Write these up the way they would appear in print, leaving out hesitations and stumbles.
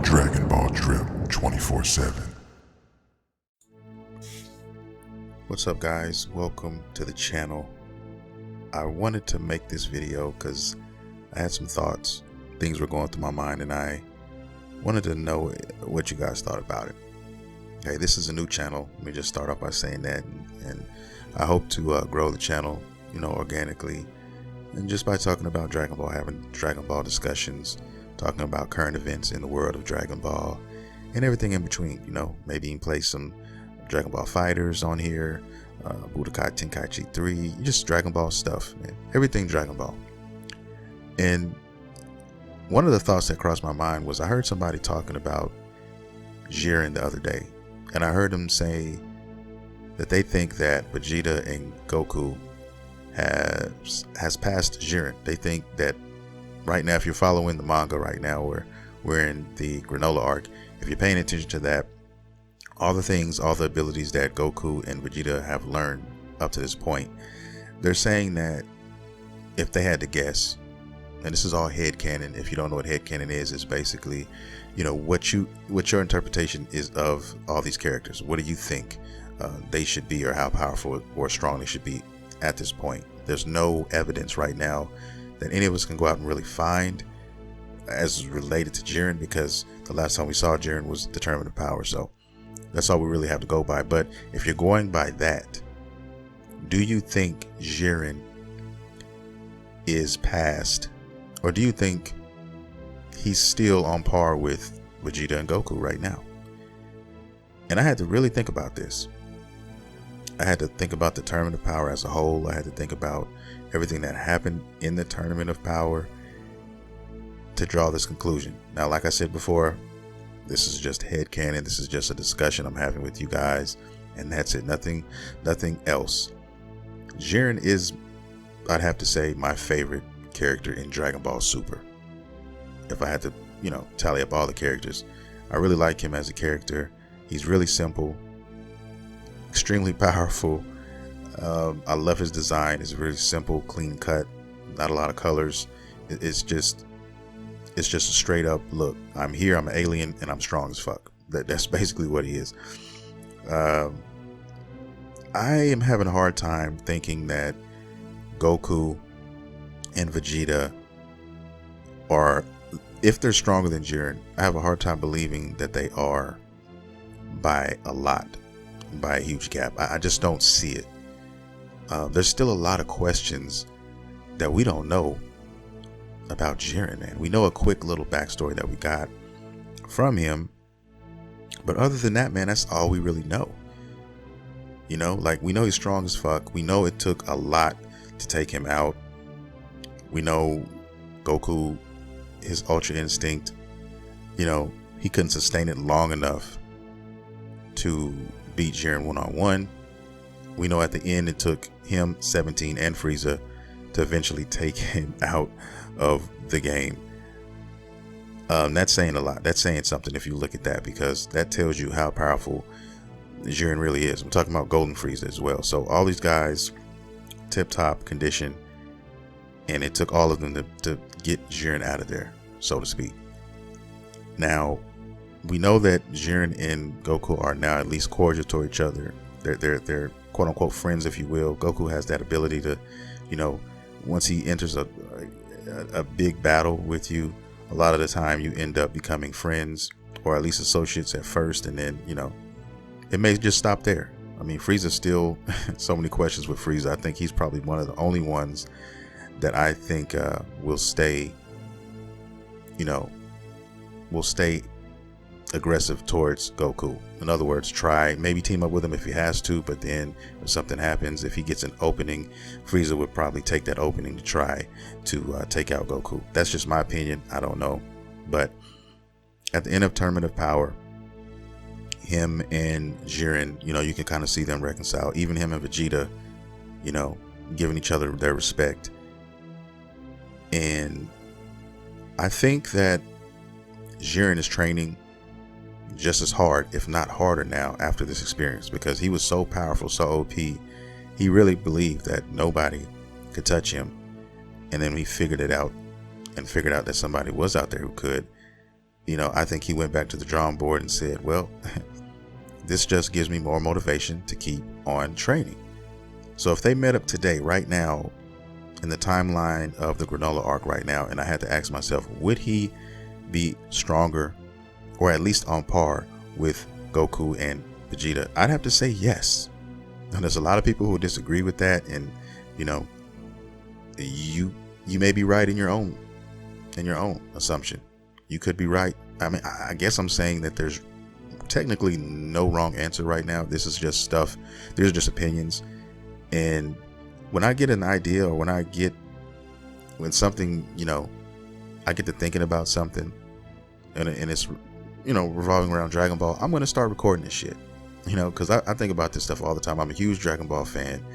Dragon Ball Drip 24/7. What's up, guys? Welcome to the channel. I wanted to make this video because I had some thoughts. Things were going through my mind and I wanted to know what you guys thought about it. Hey, this is a new channel. Let me just start off by saying that, and I hope to grow the channel, organically, and just by talking about Dragon Ball, having Dragon Ball discussions, talking about current events in the world of Dragon Ball and everything in between. Maybe even play some Dragon Ball Fighters on here, Budokai Tenkaichi 3, just Dragon Ball stuff, man. Everything Dragon Ball. And one of the thoughts that crossed my mind was I heard somebody talking about Jiren the other day, and I heard him say that they think that Vegeta and Goku has passed Jiren. They think that right now, if you're following the manga right now, or we're in the Granola arc, if you're paying attention to that, all the abilities that Goku and Vegeta have learned up to this point, they're saying that if they had to guess, and this is all headcanon. If you don't know what headcanon is, it's basically, what your interpretation is of all these characters. What do you think they should be, or how powerful or strong they should be at this point? There's no evidence right now that any of us can go out and really find as related to Jiren, because the last time we saw Jiren was the Tournament of Power. So that's all we really have to go by. But if you're going by that, do you think Jiren is past, or do you think he's still on par with Vegeta and Goku right now? And I had to really think about this. I had to think about the Tournament of Power as a whole. I had to think about everything that happened in the Tournament of Power to draw this conclusion. Now, like I said before, this is just headcanon. This is just a discussion I'm having with you guys, and that's it. Nothing else. Jiren is, I'd have to say, my favorite character in Dragon Ball Super. If I had to, tally up all the characters, I really like him as a character. He's really simple, extremely powerful. I love his design. It's really simple, clean cut, not a lot of colors. It's just a straight up look. I'm here, I'm an alien, and I'm strong as fuck. That's basically what he is. I am having a hard time thinking that Goku and Vegeta are, if they're stronger than Jiren, I have a hard time believing that they are by a lot, by a huge gap. I just don't see it. There's still a lot of questions that we don't know about Jiren, man. We know a quick little backstory that we got from him, but other than that, man, that's all we really know. Like, we know he's strong as fuck. We know it took a lot to take him out. We know Goku, his Ultra Instinct, he couldn't sustain it long enough to beat Jiren one-on-one. We know at the end it took him, 17, and Frieza to eventually take him out of the game. That's saying a lot. That's saying something if you look at that, because that tells you how powerful Jiren really is. I'm talking about Golden Frieza as well. So all these guys, tip-top condition, and it took all of them to get Jiren out of there, so to speak. Now, we know that Jiren and Goku are now at least cordial to each other. They're quote unquote friends, if you will. Goku has that ability to, once he enters a big battle with you, a lot of the time you end up becoming friends, or at least associates at first, and then, it may just stop there. I mean, Frieza's still so many questions with Frieza. I think he's probably one of the only ones that I think will stay aggressive towards Goku. In other words, maybe team up with him if he has to, but then if something happens, if he gets an opening, Frieza would probably take that opening to try to take out Goku. That's just my opinion. I don't know. But at the end of Tournament of Power, him and Jiren, you can kind of see them reconcile. Even him and Vegeta, giving each other their respect. And I think that Jiren is training just as hard, if not harder now, after this experience, because he was so powerful, so OP. He really believed that nobody could touch him, and then he figured it out and figured out that somebody was out there who could, you know, I think he went back to the drawing board and said, well, this just gives me more motivation to keep on training. So if they met up today, right now, in the timeline of the Granola arc right now, and I had to ask myself, would he be stronger or at least on par with Goku and Vegeta? I'd have to say yes. And there's a lot of people who disagree with that, and you know, you may be right in your own assumption. You could be right. I mean, I guess I'm saying that there's technically no wrong answer right now. This is just stuff. These are just opinions. And when I get an idea, or when something, you know, I get to thinking about something, and it's, you know, revolving around Dragon Ball, I'm gonna start recording this shit. You know, because I think about this stuff all the time. I'm a huge Dragon Ball fan.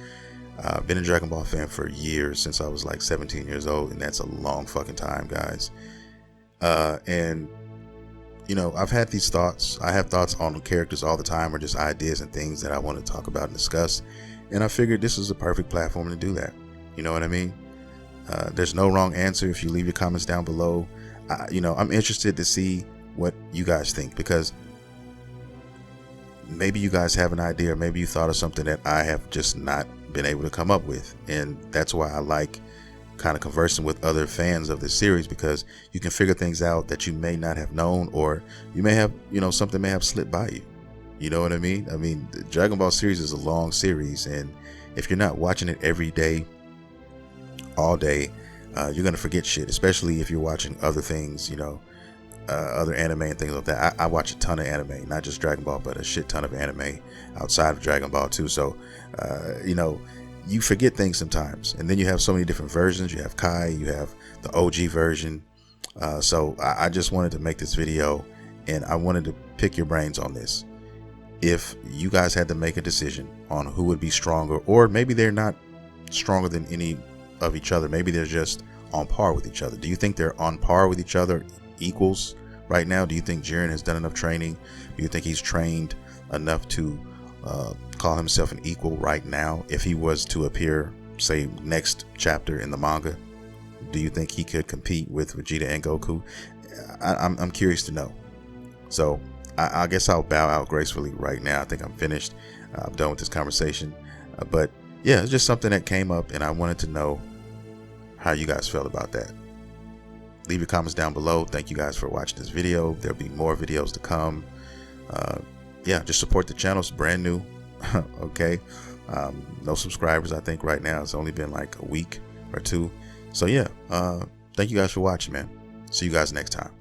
I've been a Dragon Ball fan for years, since I was like 17 years old, and that's a long fucking time, guys. And you know, I've had these thoughts. I have thoughts on the characters all the time, or just ideas and things that I want to talk about and discuss. And I figured this is a perfect platform to do that. You know what I mean? There's no wrong answer. If you leave your comments down below, you know, I'm interested to see what you guys think, because maybe you guys have an idea, or maybe you thought of something that I have just not been able to come up with. And that's why I like kind of conversing with other fans of this series, because you can figure things out that you may not have known, or you may have, you know, something may have slipped by you. You know what I mean? I mean, the Dragon Ball series is a long series, and if you're not watching it every day, all day, you're gonna forget shit, especially if you're watching other things, you know, other anime and things like that. I watch a ton of anime, not just Dragon Ball, but a shit ton of anime outside of Dragon Ball too. So, you know, you forget things sometimes, and then you have so many different versions. You have Kai, you have the OG version. So I just wanted to make this video, and I wanted to pick your brains on this. If you guys had to make a decision on who would be stronger, or maybe they're not stronger than any of each other, maybe they're just on par with each other. Do you think they're on par with each other, equals right now? Do you think Jiren has done enough training? Do you think he's trained enough to call himself an equal right now? If he was to appear, say, next chapter in the manga, do you think he could compete with Vegeta and Goku? I'm curious to know. So I guess I'll bow out gracefully right now. I think I'm finished. I'm done with this conversation. But yeah, it's just something that came up, and I wanted to know how you guys felt about that. Leave your comments down below. Thank you guys for watching this video. There'll be more videos to come. Yeah, just support the channel. It's brand new. Okay. No subscribers, I think, right now. It's only been like a week or two. So yeah, thank you guys for watching, man. See you guys next time.